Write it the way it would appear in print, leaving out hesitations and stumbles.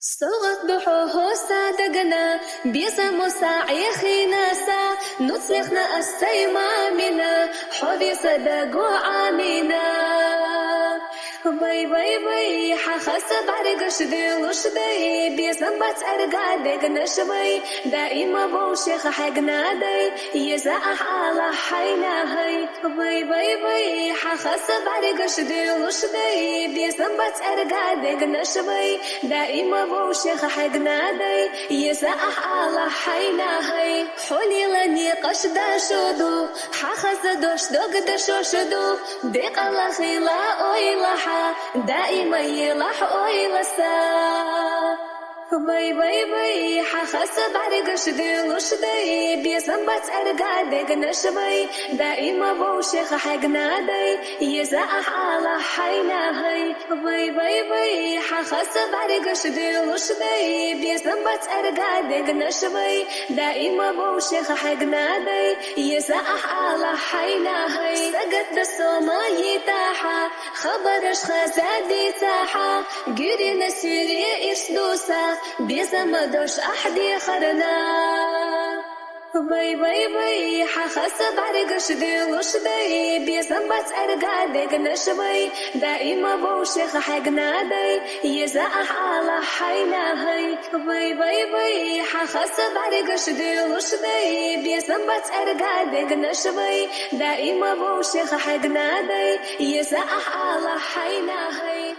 صوت بحوه صادقنا بيسمو ساعي خيناسا نصلحنا السيما منا حبي صدقوا عامنا باي باي باي حخسب عرقش دي وشدي بيسنبت أرقادك نشبي دائما بوشيخ حقنا دي يزاح على حينا هاي باي باي باي حخسب عرقش دي وشدي بيسنبت أرقادك نشبي دائما بوشيخ حقنا دي يزاح على حينا هاي حولي لني قشدا شدو حخس دوش دوق دشو شدو ديق الله خيلا أويلا دائما يلح ويلسا باي باي باي حخسب عرقش دي وشدي بيسنبت أرقادك نشبي دائما بوشيخ حقنا دي يزاح على حينا هاي باي باي باي حخسب عرقش دي وشدي بيسنبت أرقادك نشبي دائما بوشيخ حقنا دي يزاح على حينا هاي سقط دسوما يتاحا خبرش خزادي تاحا قيري نسيري إيش دوسا بيسما دوش أحدي خرنا باي باي باي حخسب عرقش دي وشدي بيسنبت أرقادك نشبي دائما بوشيخ حقنا دي يزاح على حينا هاي باي باي باي حخسب عرقش دي وشدي بيسنبت أرقادك نشبي دائما بوشيخ حقنا دي يزاح على حينا هاي